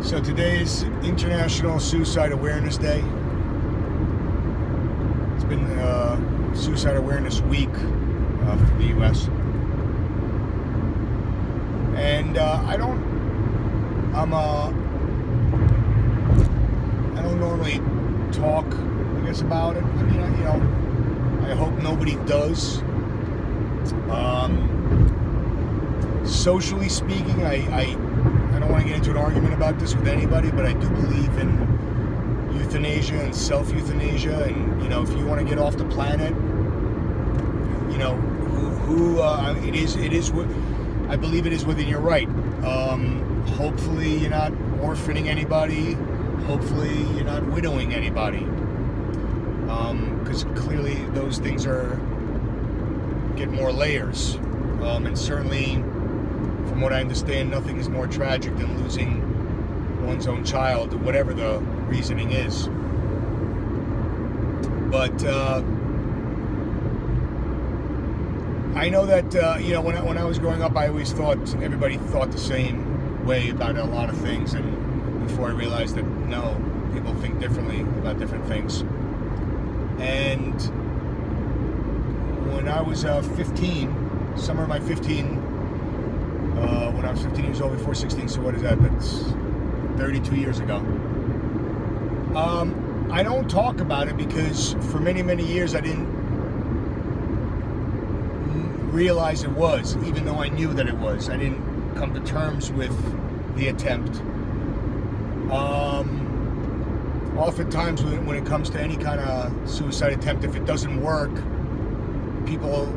So today is International Suicide Awareness Day. It's been Suicide Awareness Week for the U.S. And I don't normally talk, I guess, about it. I mean, I hope nobody does. Socially speaking, I don't want to get into an argument about this with anybody, but I do believe in euthanasia and self-euthanasia, and if you want to get off the planet, it is I believe it is within your right. Hopefully you're not orphaning anybody. Hopefully you're not widowing anybody, because clearly those things get more layers, and certainly, from what I understand, nothing is more tragic than losing one's own child, whatever the reasoning is. But I know that when I was growing up, I always thought everybody thought the same way about a lot of things, and before I realized that no, people think differently about different things. And when I was 15, summer of my 15, when I was 15 years old, before 16, so what is that? That's 32 years ago. I don't talk about it because for many, many years I didn't realize it was, even though I knew that it was. I didn't come to terms with the attempt. Oftentimes when it comes to any kind of suicide attempt, if it doesn't work, people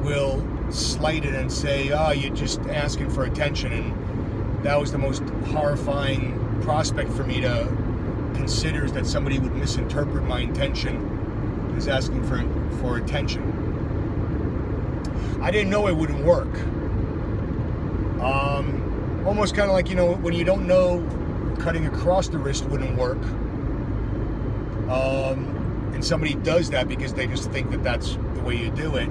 will slight it and say, oh, you're just asking for attention. And that was the most horrifying prospect for me to consider, is that somebody would misinterpret my intention as asking for attention. I didn't know it wouldn't work. Almost kind of like, when you don't know cutting across the wrist wouldn't work, and somebody does that because they just think that that's the way you do it,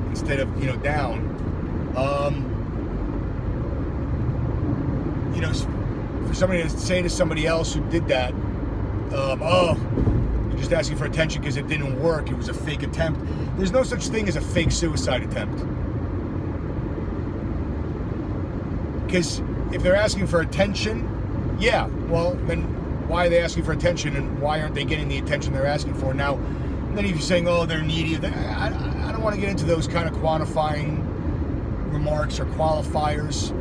instead of, down. For somebody to say to somebody else who did that, oh, you're just asking for attention because it didn't work, it was a fake attempt. There's no such thing as a fake suicide attempt. Because if they're asking for attention, yeah, well, then why are they asking for attention, and why aren't they getting the attention they're asking for? Now, then if you're saying, oh, they're needy, I don't want to get into those kind of quantifying remarks or qualifiers.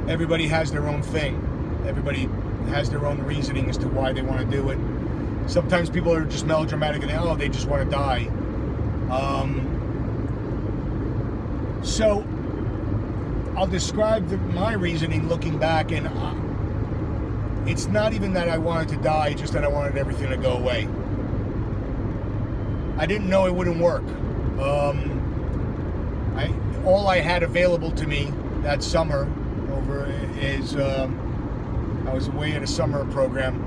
Everybody has their own thing. Everybody has their own reasoning as to why they want to do it. Sometimes people are just melodramatic and they just want to die. So I'll describe my reasoning looking back, and it's not even that I wanted to die, just that I wanted everything to go away. I didn't know it wouldn't work. All I had available to me that summer is I was away at a summer program.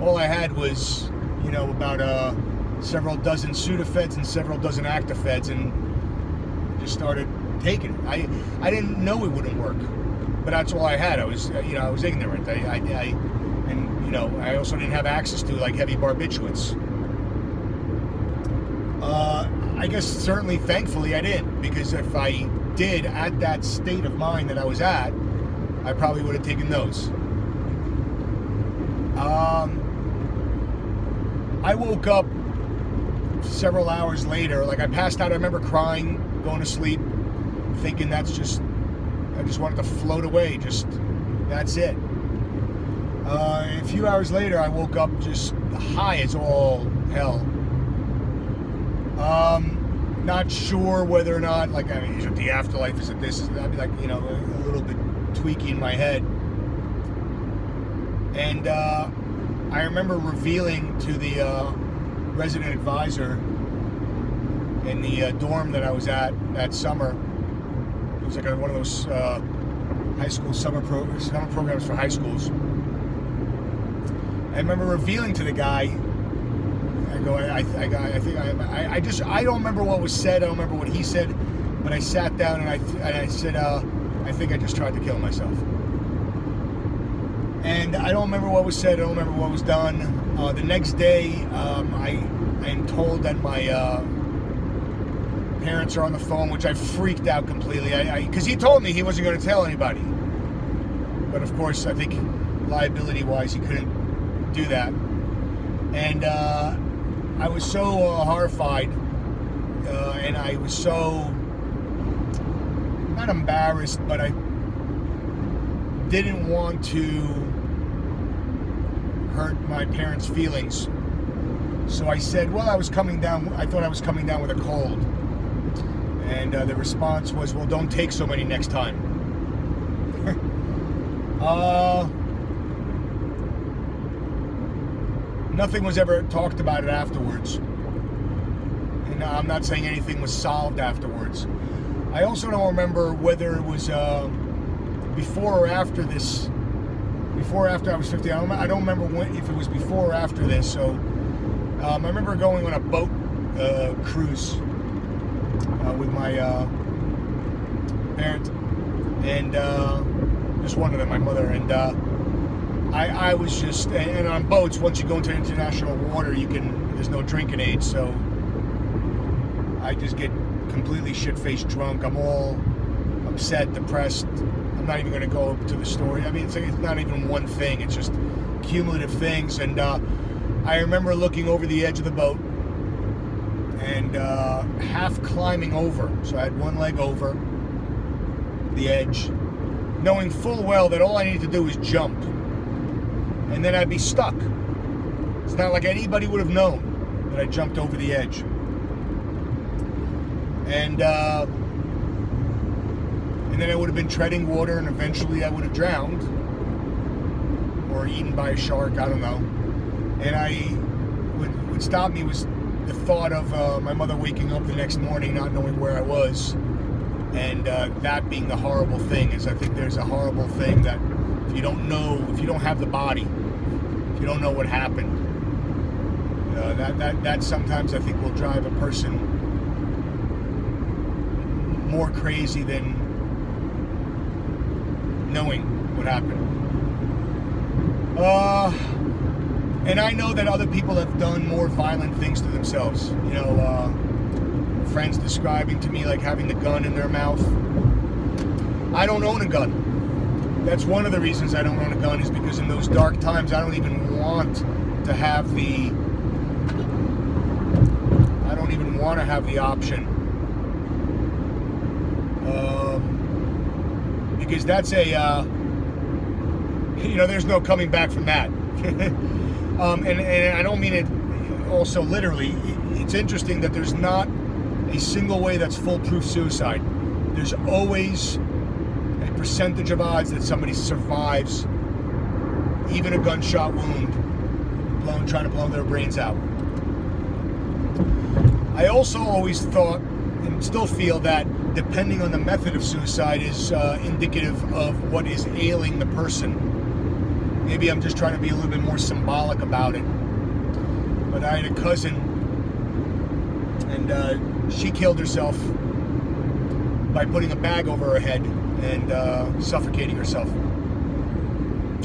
All I had was, about several dozen Sudafeds and several dozen Actifeds, and I just started taking it. I didn't know it wouldn't work, but that's all I had. I was ignorant. I also didn't have access to heavy barbiturates. I guess certainly, thankfully, I didn't, because if I did, at that state of mind that I was at, I probably would have taken those. I woke up several hours later, I passed out. I remember crying, going to sleep, thinking I just wanted to float away, that's it. A few hours later, I woke up just high as all hell. Not sure whether or not, is it the afterlife, is it this, is that? I'd be a little bit tweaky in my head. And I remember revealing to the resident advisor in the dorm that I was at that summer. It was one of those high school summer programs for high schools. I remember revealing to the guy, I don't remember what was said, I don't remember what he said, but I sat down and I said, I think I just tried to kill myself. And I don't remember what was said. I don't remember what was done. The next day, I am told that my parents are on the phone, which I freaked out completely. Because he told me he wasn't going to tell anybody. But of course, I think liability-wise, he couldn't do that. And I was so horrified, and I was so, not embarrassed, but I didn't want to hurt my parents' feelings. So I said, well, I thought I was coming down with a cold. And the response was, well, don't take so many next time. Nothing was ever talked about it afterwards. And I'm not saying anything was solved afterwards. I also don't remember whether it was before or after this. Before or after I was 50. I don't remember if it was before or after this. So I remember going on a boat cruise with my parent and just one of them, my mother, and I was just, and on boats, once you go into international water, there's no drinking age, so I just get completely shit-faced drunk. I'm all upset, depressed. I'm not even going to go to the story. I mean, it's not even one thing. It's just cumulative things. And I remember looking over the edge of the boat and half climbing over. So I had one leg over the edge, knowing full well that all I needed to do was jump. And then I'd be stuck. It's not like anybody would have known that I jumped over the edge. And then I would have been treading water, and eventually I would have drowned or eaten by a shark, I don't know. And what stopped me was the thought of my mother waking up the next morning not knowing where I was, and that being the horrible thing. Is I think there's a horrible thing that if you don't have the body, if you don't know what happened, that sometimes I think will drive a person more crazy than knowing what happened. And I know that other people have done more violent things to themselves. You know, friends describing to me like having the gun in their mouth. I don't own a gun. That's one of the reasons I don't own a gun, is because in those dark times I don't even want to have the option. Because that's there's no coming back from that. And I don't mean it also literally. It's interesting that there's not a single way that's foolproof suicide. There's always a percentage of odds that somebody survives even a gunshot wound, trying to blow their brains out. I also always thought, and still feel, that depending on the method of suicide is indicative of what is ailing the person. Maybe I'm just trying to be a little bit more symbolic about it. But I had a cousin, and she killed herself by putting a bag over her head and suffocating herself.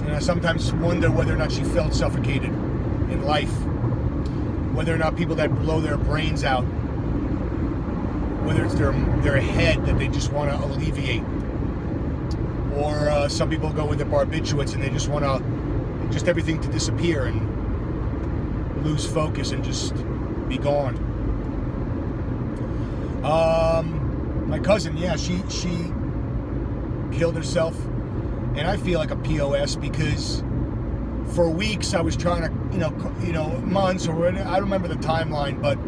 And I sometimes wonder whether or not she felt suffocated in life. Whether or not people that blow their brains out, whether it's their head that they just want to alleviate, or some people go with the barbiturates and they just want everything to disappear and lose focus and just be gone. My cousin, yeah, she killed herself, and I feel like a POS because for weeks I was trying to, months or I don't remember the timeline, but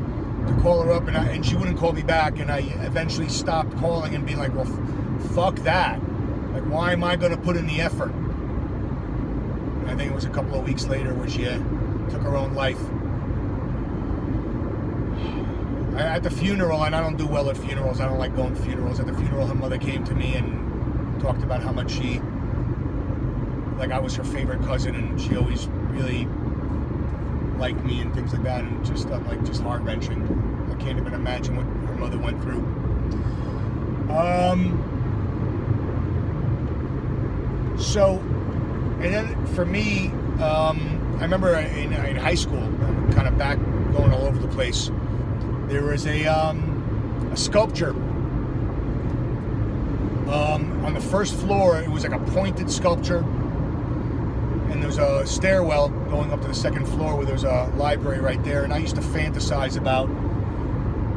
to call her up and she wouldn't call me back, and I eventually stopped calling and being like, well, fuck that. Like, why am I going to put in the effort? And I think it was a couple of weeks later where she took her own life. At the funeral, and I don't do well at funerals, I don't like going to funerals. At the funeral, her mother came to me and talked about how much I was her favorite cousin, and she always really liked me and things like that, and just heart-wrenching. I can't even imagine what her mother went through. So, and then for me, I remember in high school, kind of back going all over the place, there was a sculpture on the first floor. It was like a pointed sculpture, and there's a stairwell going up to the second floor where there's a library right there. And I used to fantasize about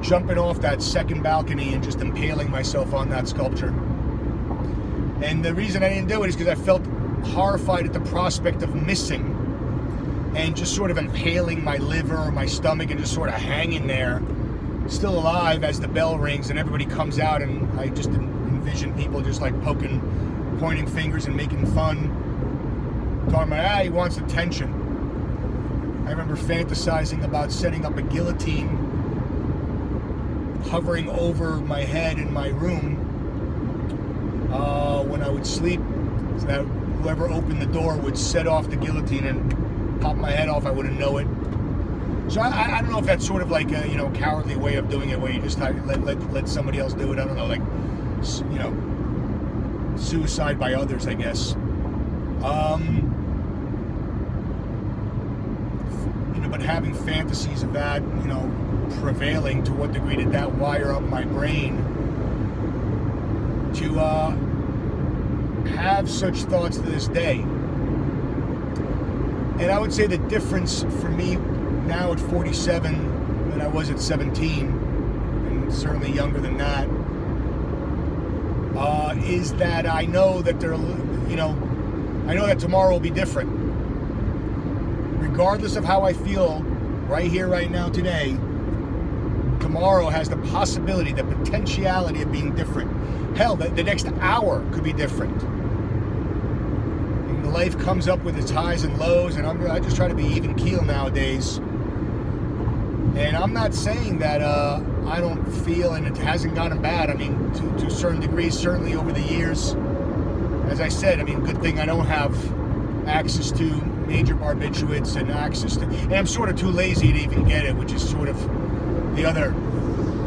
jumping off that second balcony and just impaling myself on that sculpture. And the reason I didn't do it is because I felt horrified at the prospect of missing and just sort of impaling my liver or my stomach and just sort of hanging there, still alive as the bell rings and everybody comes out, and I just envision people just like pointing fingers and making fun, talking about, he wants attention. I remember fantasizing about setting up a guillotine hovering over my head in my room when I would sleep, so that whoever opened the door would set off the guillotine and pop my head off. I wouldn't know it. So I don't know if that's sort of like a cowardly way of doing it, where you just let somebody else do it. I don't know, like suicide by others, I guess. But having fantasies of that, prevailing, to what degree did that wire up my brain to have such thoughts to this day? And I would say the difference for me now at 47 than I was at 17, and certainly younger than that, is that I know that I know that tomorrow will be different. Regardless of how I feel right here, right now, today, tomorrow has the possibility, the potentiality of being different. Hell, the next hour could be different. And life comes up with its highs and lows, and I just try to be even keel nowadays. And I'm not saying that I don't feel, and it hasn't gotten bad. I mean, to certain degrees, certainly over the years. As I said, good thing I don't have access to major barbiturates and access to, and I'm sort of too lazy to even get it, which is sort of the other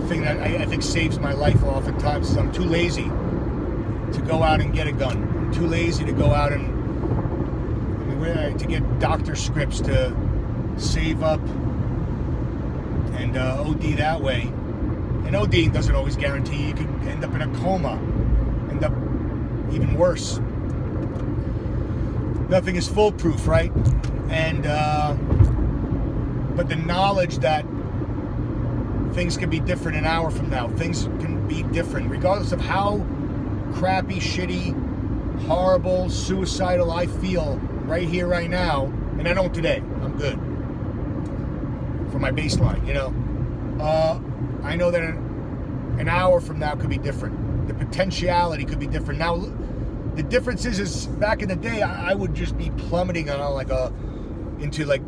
thing that I think saves my life oftentimes, is I'm too lazy to go out and get a gun. I'm too lazy to go out and to get doctor scripts to save up and OD that way. And ODing doesn't always guarantee. You could end up in a coma, end up even worse. Nothing is foolproof, right? And but the knowledge that things can be different an hour from now, things can be different, regardless of how crappy, shitty, horrible, suicidal I feel right here, right now, and I don't today. I'm good for my baseline, I know that an hour from now could be different. The potentiality could be different. Now, the difference is back in the day, I would just be plummeting into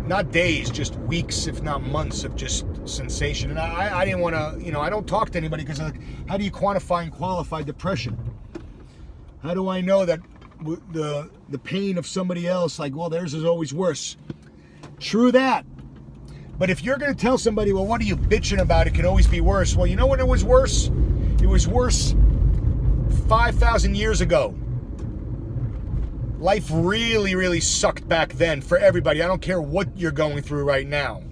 not days, just weeks, if not months of just sensation. And I didn't want to, I don't talk to anybody because how do you quantify and qualify depression? How do I know that the pain of somebody else, theirs is always worse? True that. But if you're going to tell somebody, well, what are you bitching about? It can always be worse. Well, you know when it was worse? It was worse 5,000 years ago. Life really, really sucked back then for everybody. I don't care what you're going through right now.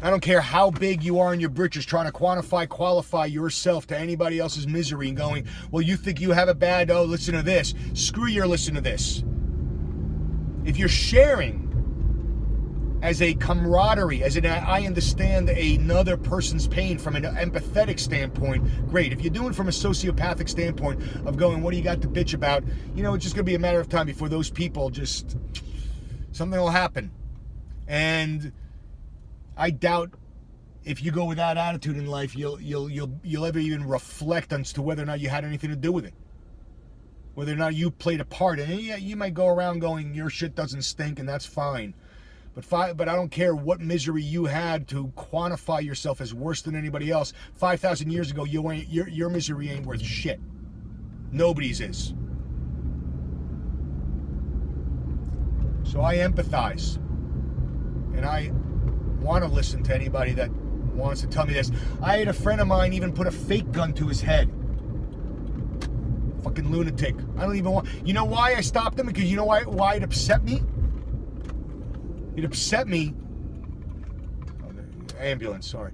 I don't care how big you are in your britches trying to qualify yourself to anybody else's misery and going, well, you think you have it bad? Oh, listen to this. Screw your listen to this. If you're sharing as a camaraderie, as I understand another person's pain from an empathetic standpoint, great. If you're doing from a sociopathic standpoint of going, what do you got to bitch about? It's just going to be a matter of time before those people something will happen. And I doubt if you go with that attitude in life, you'll ever even reflect as to whether or not you had anything to do with it. Whether or not you played a part. And yeah, you might go around going, your shit doesn't stink, and that's fine. But I don't care what misery you had to quantify yourself as worse than anybody else. 5,000 years ago, your misery ain't worth shit. Nobody's is. So I empathize. And I want to listen to anybody that wants to tell me this. I had a friend of mine even put a fake gun to his head. Fucking lunatic. I don't even want... You know why I stopped him? Because you know why it upset me? It upset me. Ambulance, sorry.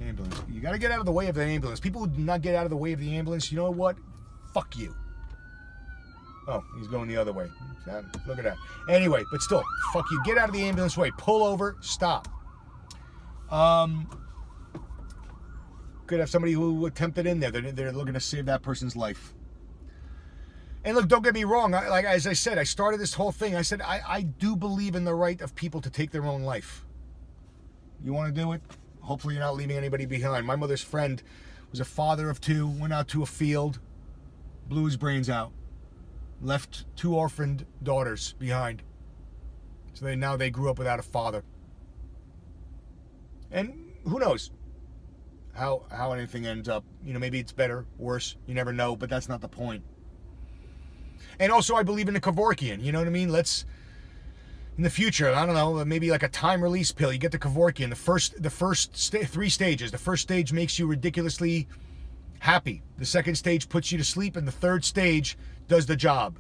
Ambulance. You got to get out of the way of the ambulance. People who do not get out of the way of the ambulance, you know what? Fuck you. Oh, he's going the other way. Look at that. Anyway, but still, fuck you. Get out of the ambulance way. Pull over. Stop. Could have somebody who attempted in there. They're looking to save that person's life. And look, don't get me wrong. As I said, I started this whole thing. I said, I do believe in the right of people to take their own life. You want to do it? Hopefully you're not leaving anybody behind. My mother's friend was a father of two, went out to a field, blew his brains out, left 2 orphaned daughters behind. So now they grew up without a father. And who knows how anything ends up. You know, maybe it's better, worse. You never know, but that's not the point. And also, I believe in the Kevorkian. You know what I mean? In the future, I don't know, maybe like a time release pill. You get the Kevorkian. The first 3 stages. The first stage makes you ridiculously happy. The second stage puts you to sleep, and the third stage does the job.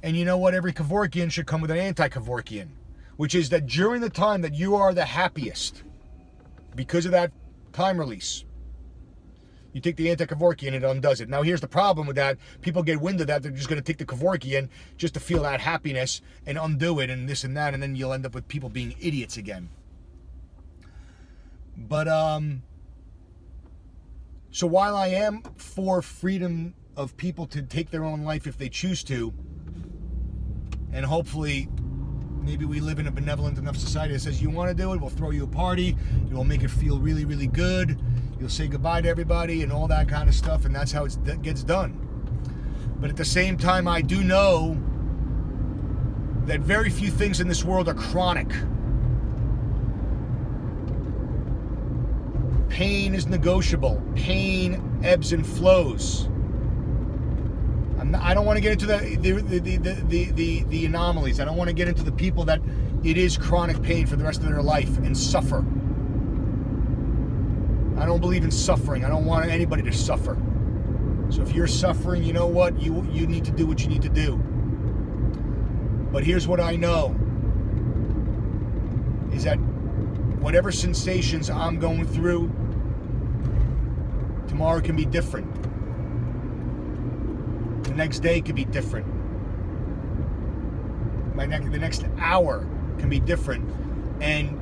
And you know what? Every Kevorkian should come with an anti-Kevorkian, which is that during the time that you are the happiest, because of that time release, you take the anti-Kevorkian and it undoes it. Now here's the problem with that. People get wind of that. They're just going to take the Kevorkian just to feel that happiness and undo it and this and that. And then you'll end up with people being idiots again. But, so while I am for freedom of people to take their own life if they choose to, and hopefully maybe we live in a benevolent enough society that says, you want to do it, we'll throw you a party, it will make it feel really, really good, you'll say goodbye to everybody and all that kind of stuff, and that's how it gets done. But at the same time, I do know that very few things in this world are chronic. Pain is negotiable. Pain ebbs and flows. I don't want to get into the anomalies. I don't want to get into the people that it is chronic pain for the rest of their life and suffer. I don't believe in suffering. I don't want anybody to suffer. So if you're suffering, you know what? You need to do what you need to do. But here's what I know, is that whatever sensations I'm going through, tomorrow can be different. The next day could be different. The next hour can be different. And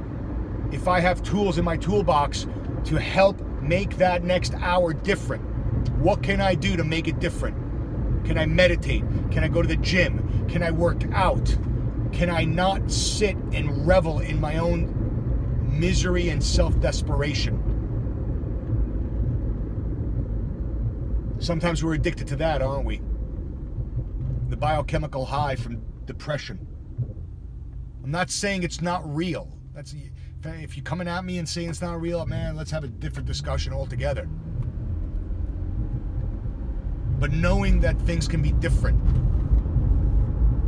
if I have tools in my toolbox to help make that next hour different, what can I do to make it different? Can I meditate? Can I go to the gym? Can I work out? Can I not sit and revel in my own misery and self-desperation? Sometimes we're addicted to that, aren't we? The biochemical high from depression. I'm not saying it's not real. If you're coming at me and saying it's not real, man, let's have a different discussion altogether. But knowing that things can be different,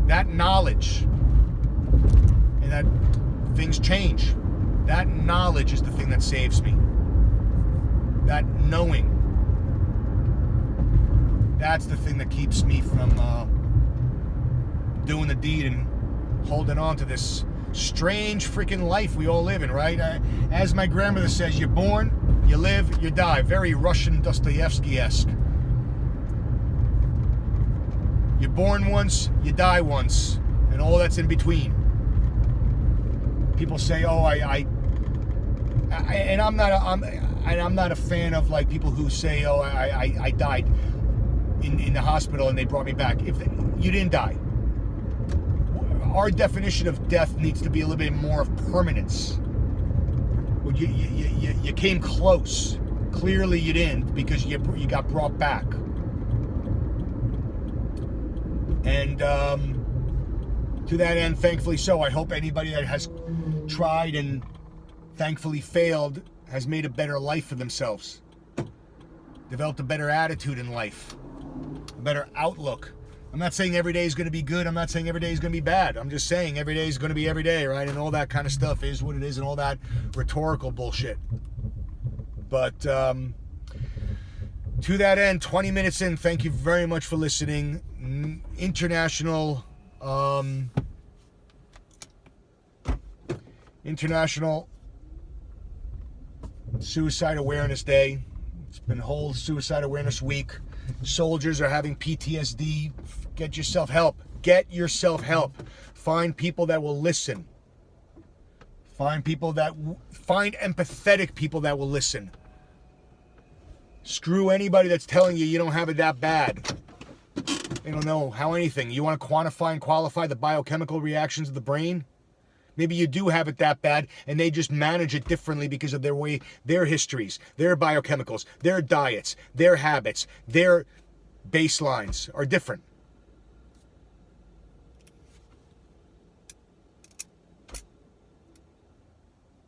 that knowledge, and that things change, that knowledge is the thing that saves me. That knowing, that's the thing that keeps me from doing the deed and holding on to this strange freaking life we all live in, right? As my grandmother says, you're born, you live, you die. Very Russian Dostoevsky-esque. You're born once, you die once, and all that's in between. People say, "Oh, I'm not a fan of like people who say, "Oh, I died in the hospital and they brought me back." You didn't die. Our definition of death needs to be a little bit more of permanence. Well, you came close. Clearly, you didn't, because you got brought back. And to that end, thankfully so, I hope anybody that has tried and thankfully failed has made a better life for themselves, developed a better attitude in life, a better outlook. I'm not saying every day is going to be good. I'm not saying every day is going to be bad. I'm just saying every day is going to be every day, right? And all that kind of stuff is what it is, and all that rhetorical bullshit. But To that end, 20 minutes in, thank you very much for listening. International Suicide Awareness Day. It's been whole Suicide Awareness Week. Soldiers are having PTSD. Get yourself help. Get yourself help. Find people that will listen. Find empathetic people that will listen. Screw anybody that's telling you don't have it that bad. They don't know how anything. You want to quantify and qualify the biochemical reactions of the brain? Maybe you do have it that bad, and they just manage it differently because of their histories, their biochemicals, their diets, their habits, their baselines are different.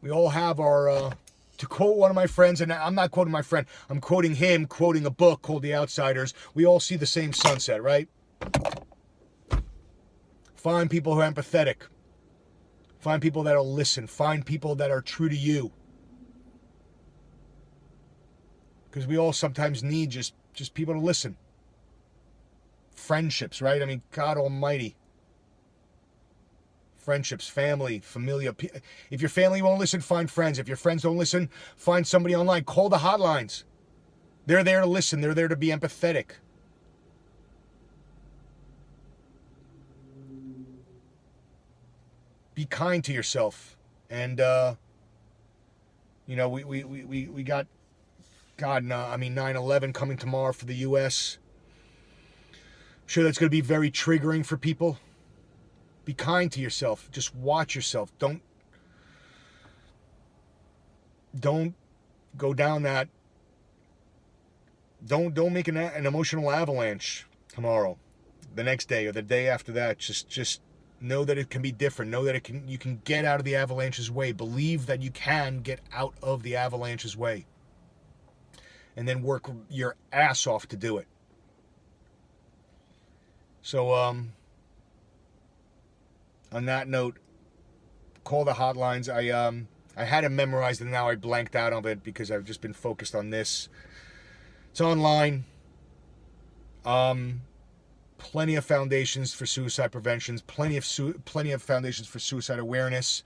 We all have our, to quote one of my friends, and I'm not quoting my friend, I'm quoting him, quoting a book called The Outsiders. We all see the same sunset, right? Find people who are empathetic. Find people that'll listen. Find people that are true to you. Because we all sometimes need just people to listen. Friendships, right? I mean, God almighty. Friendships, family, familia. If your family won't listen, find friends. If your friends don't listen, find somebody online. Call the hotlines. They're there to listen. They're there to be empathetic. Be kind to yourself. And, we got, 9/11 coming tomorrow for the U.S. I'm sure that's going to be very triggering for people. Be kind to yourself. Just watch yourself. Don't go down that. Don't make an emotional avalanche tomorrow, the next day, or the day after that. Just know that it can be different. Know that you can get out of the avalanche's way. Believe that you can get out of the avalanche's way, and then work your ass off to do it. So, on that note, call the hotlines. I had it memorized and now I blanked out of it because I've just been focused on this. It's online. Plenty of foundations for suicide prevention. Plenty of foundations for suicide awareness.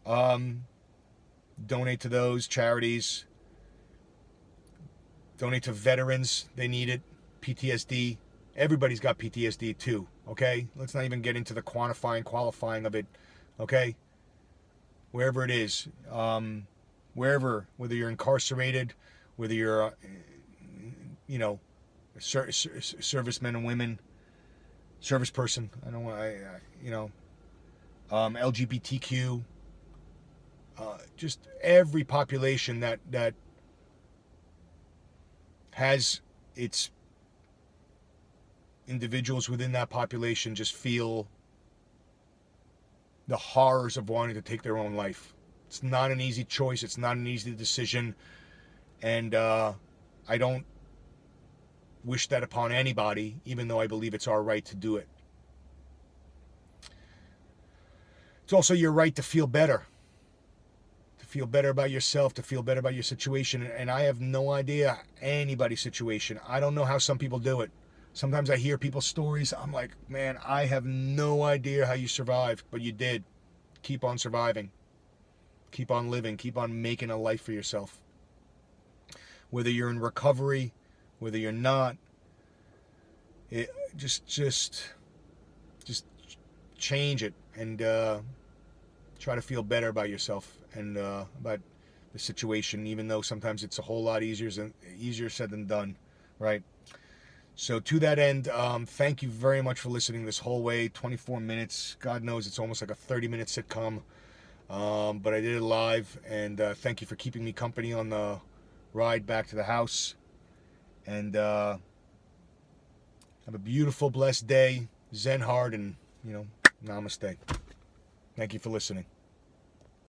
Donate to those charities. Donate to veterans. They need it. PTSD. Everybody's got PTSD too, okay? Let's not even get into the quantifying, qualifying of it, okay? Wherever it is, whether you're incarcerated, whether you're, servicemen and women, service person, LGBTQ, just every population that has its individuals within that population just feel the horrors of wanting to take their own life. It's not an easy choice. It's not an easy decision. And I don't wish that upon anybody, even though I believe it's our right to do it. It's also your right to feel better. To feel better about yourself, to feel better about your situation. And I have no idea anybody's situation. I don't know how some people do it. Sometimes I hear people's stories. I'm like, man, I have no idea how you survived, but you did. Keep on surviving. Keep on living. Keep on making a life for yourself. Whether you're in recovery, whether you're not, just change it and try to feel better about yourself and about the situation, even though sometimes it's a whole lot easier said than done, right? So to that end, thank you very much for listening this whole way, 24 minutes. God knows it's almost like a 30-minute sitcom, but I did it live, and thank you for keeping me company on the ride back to the house. And have a beautiful, blessed day, Zen hard, and, namaste. Thank you for listening.